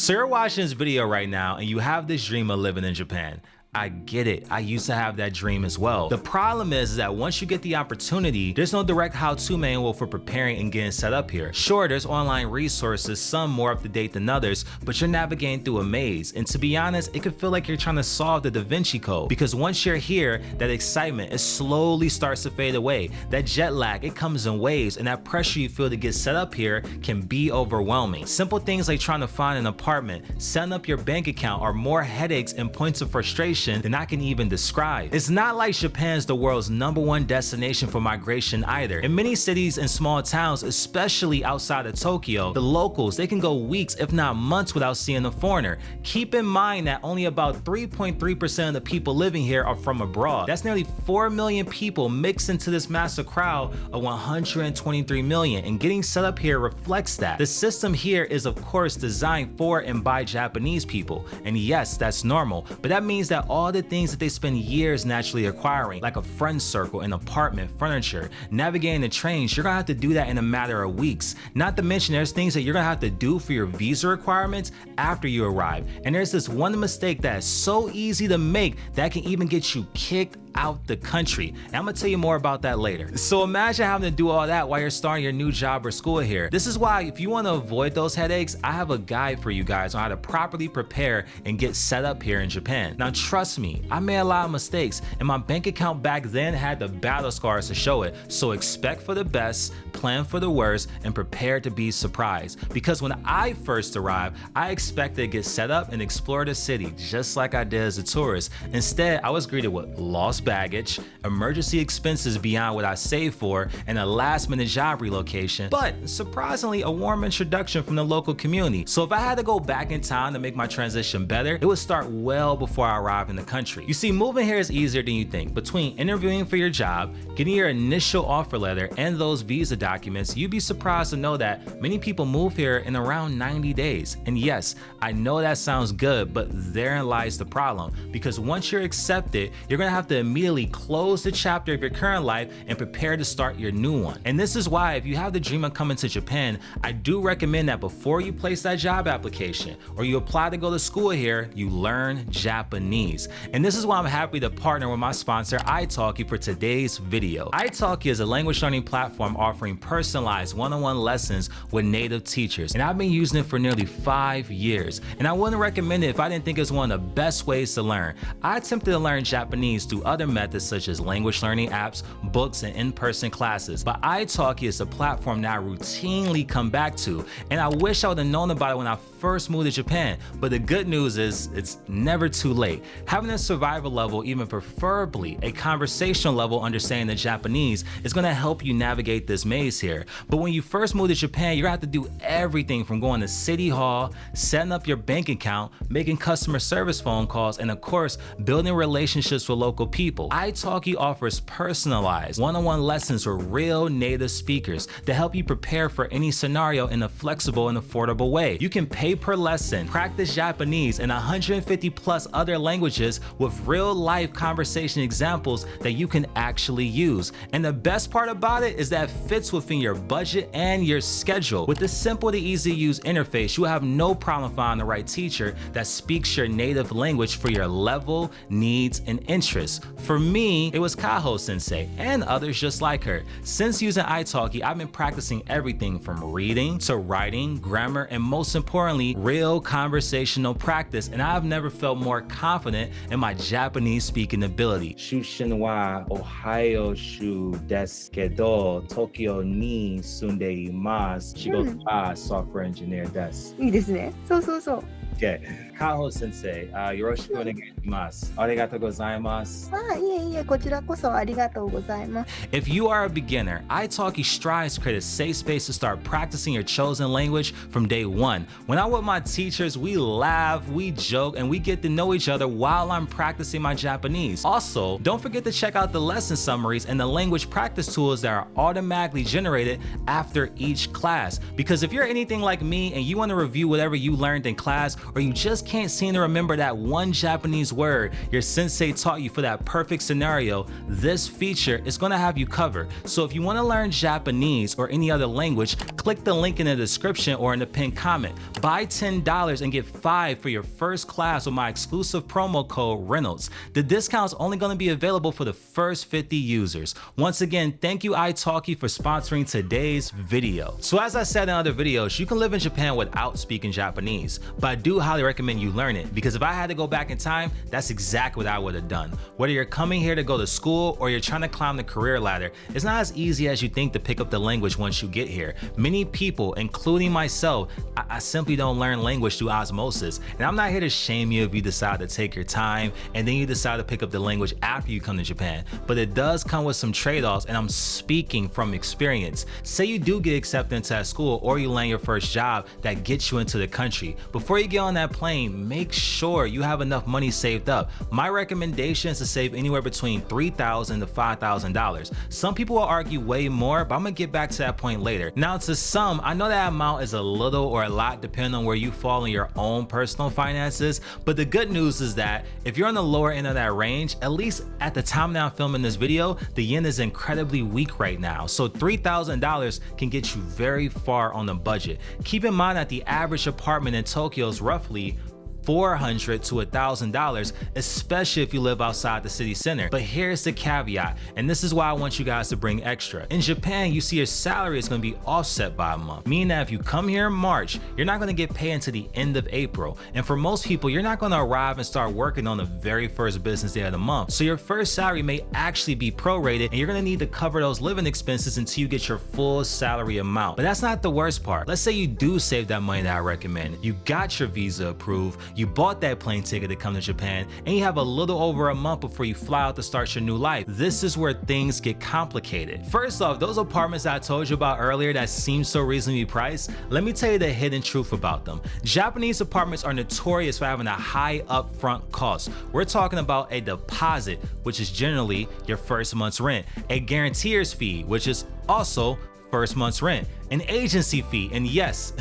So you're watching this video right now and you have this dream of living in Japan. I get it. I used to have that dream as well. The problem is that once you get the opportunity, there's no direct how-to manual for preparing and getting set up here. Sure, there's online resources, some more up to date than others, but you're navigating through a maze. And to be honest, it could feel like you're trying to solve the Da Vinci Code, because once you're here, that excitement, it slowly starts to fade away. That jet lag, it comes in waves, and that pressure you feel to get set up here can be overwhelming. Simple things like trying to find an apartment, setting up your bank account are more headaches and points of frustration than I can even describe. It's not like Japan's the world's #1 destination for migration either. In many cities and small towns, especially outside of Tokyo, the locals, they can go weeks if not months without seeing a foreigner. Keep in mind that only about 3.3% of the people living here are from abroad. That's nearly 4 million people mixed into this massive crowd of 123 million, and getting set up here reflects that. The system here is of course designed for and by Japanese people, and yes, that's normal, but that means that all the things that they spend years naturally acquiring, like a friend circle, an apartment, furniture, navigating the trains, you're gonna have to do that in a matter of weeks. Not to mention there's things that you're gonna have to do for your visa requirements after you arrive. And there's this one mistake that is so easy to make that can even get you kicked out the country. And I'm gonna tell you more about that later. So imagine having to do all that while you're starting your new job or school here. This is why if you wanna avoid those headaches, I have a guide for you guys on how to properly prepare and get set up here in Japan. Now trust me, I made a lot of mistakes and my bank account back then had the battle scars to show it. So expect for the best, plan for the worst, and prepare to be surprised. Because when I first arrived, I expected to get set up and explore the city just like I did as a tourist. Instead, I was greeted with lost baggage, emergency expenses beyond what I saved for, and a last-minute job relocation, but surprisingly a warm introduction from the local community. So if I had to go back in time to make my transition better, it would start well before I arrived in the country. You see, moving here is easier than you think. Between interviewing for your job, getting your initial offer letter, and those visa documents, you'd be surprised to know that many people move here in around 90 days. And yes, I know that sounds good, but therein lies the problem. Because once you're accepted, you're gonna have to immediately close the chapter of your current life and prepare to start your new one. And this is why if you have the dream of coming to Japan, I do recommend that before you place that job application or you apply to go to school here, you learn Japanese. And this is why I'm happy to partner with my sponsor, italki, for today's video. italki is a language learning platform offering personalized one-on-one lessons with native teachers. And I've been using it for nearly 5 years. And I wouldn't recommend it if I didn't think it was one of the best ways to learn. I attempted to learn Japanese through other methods such as language learning apps, books, and in-person classes. But italki is a platform that I routinely come back to. And I wish I would have known about it when I first moved to Japan. But the good news is it's never too late. Having a survival level, even preferably a conversational level understanding the Japanese, is going to help you navigate this maze here. But when you first move to Japan, you're going to have to do everything from going to City Hall, setting up your bank account, making customer service phone calls, and of course, building relationships with local people. italki offers personalized one-on-one lessons with real native speakers to help you prepare for any scenario in a flexible and affordable way. You can pay per lesson, practice Japanese and 150 plus other languages with real-life conversation examples that you can actually use. And the best part about it is that it fits within your budget and your schedule. With this simple to easy to use interface, you will have no problem finding the right teacher that speaks your native language for your level, needs, and interests. For me, it was Kaho Sensei and others just like her. Since using italki, I've been practicing everything from reading to writing, grammar, and most importantly, real conversational practice, and I've never felt more confident in my Japanese speaking ability. Shushin wa Ohio shu desu kedo, Tokyo ni sunde imasu. Shigoto wa software engineer desu. いいですね。そうそうそう。 Okay, Kaho Sensei, yoroshiku onegaishimasu. Arigatou gozaimasu. いえいえ、こちらこそありがとうございます。 If you are a beginner, italki strives to create a safe space to start practicing your chosen language from day one. When I'm with my teachers, we laugh, we joke, and we get to know each other while I'm practicing my Japanese. Also, don't forget to check out the lesson summaries and the language practice tools that are automatically generated after each class. Because if you're anything like me and you want to review whatever you learned in class, or you just can't seem to remember that one Japanese word your sensei taught you for that perfect scenario, this feature is going to have you covered. So if you want to learn Japanese or any other language, click the link in the description or in the pinned comment. Buy $10 and get 5 for your first class with my exclusive promo code Reynolds. The discount's only going to be available for the first 50 users. Once again, thank you italki for sponsoring today's video. So as I said in other videos, you can live in Japan without speaking Japanese, but I do highly recommend you learn it, because if I had to go back in time, that's exactly what I would have done. Whether you're coming here to go to school or you're trying to climb the career ladder, it's not as easy as you think to pick up the language once you get here. Many people, including myself, I simply don't learn language through osmosis. And I'm not here to shame you if you decide to take your time and then you decide to pick up the language after you come to Japan. But it does come with some trade-offs, and I'm speaking from experience. Say you do get accepted into that school, or you land your first job that gets you into the country. Before you get on that plane, make sure you have enough money saved up. My recommendation is to save anywhere between $3,000 to $5,000. Some people will argue way more, but I'm gonna get back to that point later. Now to some, I know that amount is a little or a lot depending on where you fall in your own personal finances, but the good news is that if you're on the lower end of that range, at least at the time that I'm filming this video, the yen is incredibly weak right now. So $3,000 can get you very far on the budget. Keep in mind that the average apartment in Tokyo is roughly $400 to $1,000, especially if you live outside the city center. But here's the caveat, and this is why I want you guys to bring extra. In Japan, you see your salary is going to be offset by a month, meaning that if you come here in March, you're not going to get paid until the end of April. And for most people, you're not going to arrive and start working on the very first business day of the month. So your first salary may actually be prorated, and you're going to need to cover those living expenses until you get your full salary amount. But that's not the worst part. Let's say you do save that money that I recommend. You got your visa approved, you bought that plane ticket to come to Japan, and you have a little over a month before you fly out to start your new life. This is where things get complicated. First off, those apartments I told you about earlier that seem so reasonably priced, let me tell you the hidden truth about them. Japanese apartments are notorious for having a high upfront cost. We're talking about a deposit, which is generally your first month's rent, a guarantor's fee, which is also first month's rent, an agency fee, and yes,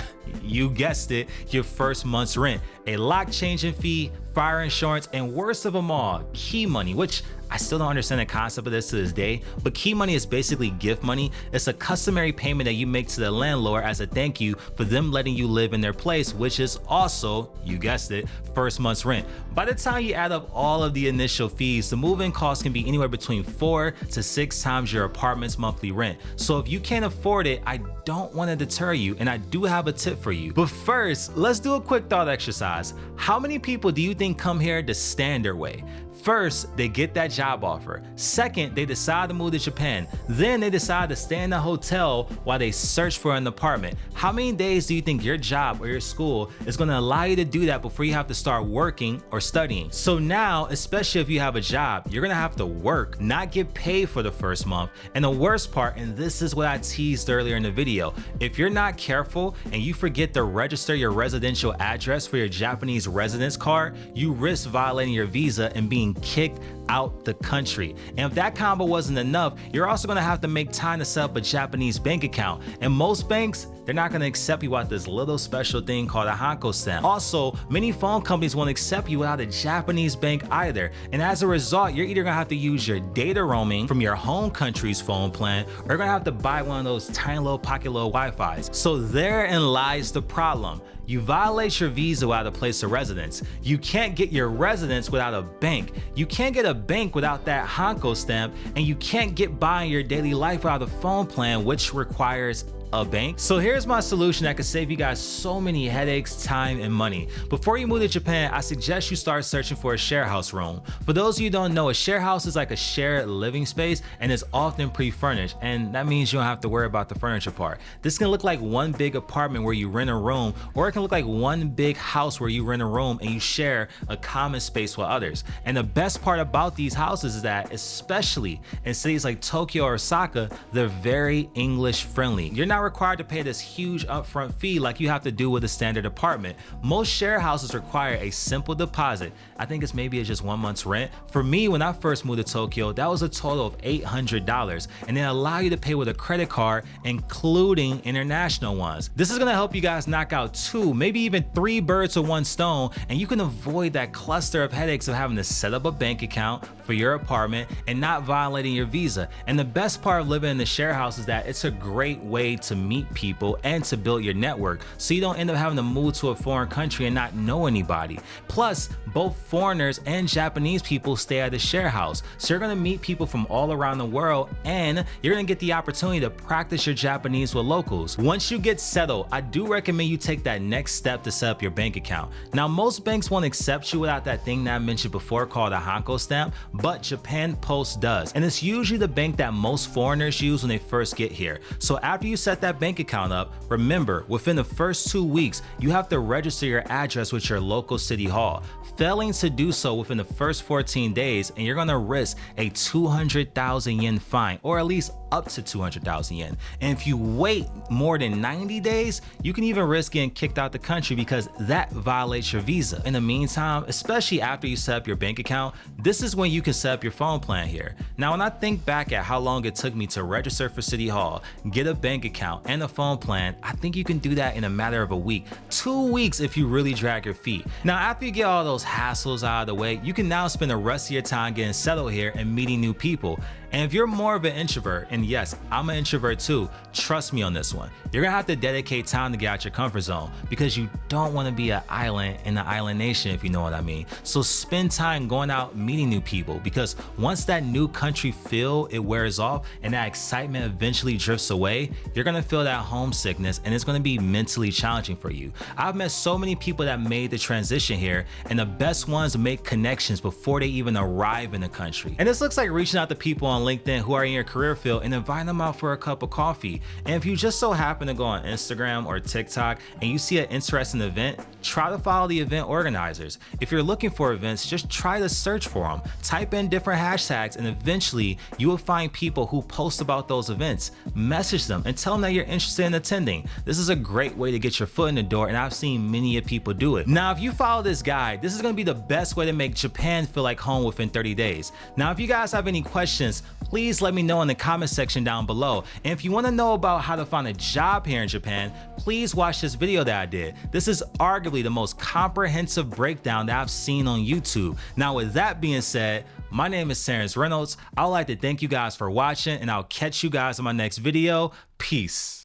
you guessed it, your first month's rent, a lock changing fee, fire insurance, and worst of them all, key money, which I still don't understand the concept of this to this day, but key money is basically gift money. It's a customary payment that you make to the landlord as a thank you for them letting you live in their place, which is also, you guessed it, first month's rent. By the time you add up all of the initial fees, the move-in cost can be anywhere between 4 to 6 times your apartment's monthly rent. So if you can't afford it, I don't want to deter you, and I do have a tip for you. But first, let's do a quick thought exercise. How many people do you think come here the standard way? First, they get that job offer. Second, they decide to move to Japan. Then they decide to stay in a hotel while they search for an apartment. How many days do you think your job or your school is going to allow you to do that before you have to start working or studying? So now, especially if you have a job, you're going to have to work, not get paid for the first month. And the worst part, and this is what I teased earlier in the video, if you're not careful and you forget to register your residential address for your Japanese residence card, you risk violating your visa and being kicked out the country. And if that combo wasn't enough, you're also going to have to make time to set up a Japanese bank account. And most banks, they're not going to accept you without this little special thing called a Hanko stamp. Also, many phone companies won't accept you without a Japanese bank either. And as a result, you're either going to have to use your data roaming from your home country's phone plan, or you're going to have to buy one of those tiny little pocket little Wi-Fis. So therein lies the problem. You violate your visa without a place of residence. You can't get your residence without a bank. You can't get a bank without that Hanko stamp, and you can't get by in your daily life without a phone plan, which requires a bank. So here's my solution that could save you guys so many headaches, time, and money. Before you move to Japan, I suggest you start searching for a share house room. For those of you who don't know, a share house is like a shared living space and is often pre-furnished, and that means you don't have to worry about the furniture part. This can look like one big apartment where you rent a room, or it can look like one big house where you rent a room and you share a common space with others. And the best part about these houses is that, especially in cities like Tokyo or Osaka, they're very English friendly. You're not not required to pay this huge upfront fee like you have to do with a standard apartment. Most share houses require a simple deposit. I think it's maybe just 1 month's rent. For me, when I first moved to Tokyo, that was a total of $800, and they allow you to pay with a credit card, including international ones. This is gonna help you guys knock out 2, maybe even 3 birds with 1 stone, and you can avoid that cluster of headaches of having to set up a bank account for your apartment and not violating your visa. And the best part of living in the share house is that it's a great way to meet people and to build your network, so you don't end up having to move to a foreign country and not know anybody. Plus, both foreigners and Japanese people stay at the share house, so you're gonna meet people from all around the world, and you're gonna get the opportunity to practice your Japanese with locals. Once you get settled, I do recommend you take that next step to set up your bank account. Now, most banks won't accept you without that thing that I mentioned before called a Hanko stamp, but Japan Post does, and it's usually the bank that most foreigners use when they first get here. So after you set that bank account up, remember, within the first 2 weeks, you have to register your address with your local city hall. Failing to do so within the first 14 days, and you're gonna risk a 200,000 yen fine, or at least up to 200,000 yen. And if you wait more than 90 days, you can even risk getting kicked out the country because that violates your visa. In the meantime, especially after you set up your bank account, this is when you can set up your phone plan here. Now, when I think back at how long it took me to register for City Hall, get a bank account, and a phone plan, I think you can do that in a matter of a week, 2 weeks if you really drag your feet. Now, after you get all those hassles out of the way, you can now spend the rest of your time getting settled here and meeting new people. And if you're more of an introvert, and yes, I'm an introvert too, trust me on this one, you're gonna have to dedicate time to get out your comfort zone because you don't wanna be an island in the island nation, if you know what I mean. So spend time going out meeting new people, because once that new country feel it wears off and that excitement eventually drifts away, you're gonna feel that homesickness, and it's gonna be mentally challenging for you. I've met so many people that made the transition here, and the best ones make connections before they even arrive in the country. And this looks like reaching out to people on LinkedIn who are in your career field and inviting them out for a cup of coffee. And if you just so happen to go on Instagram or TikTok and you see an interesting event, try to follow the event organizers. If you're looking for events, just try to search for them. Type in different hashtags, and eventually you will find people who post about those events. Message them and tell them that you're interested in attending. This is a great way to get your foot in the door, and I've seen many people do it. Now, if you follow this guide, this is gonna be the best way to make Japan feel like home within 30 days. Now, if you guys have any questions, please let me know in the comment section down below. And if you want to know about how to find a job here in Japan, please watch this video that I did. This is arguably the most comprehensive breakdown that I've seen on YouTube. Now, with that being said, my name is Terrence Reynolds. I would like to thank you guys for watching, and I'll catch you guys in my next video. Peace.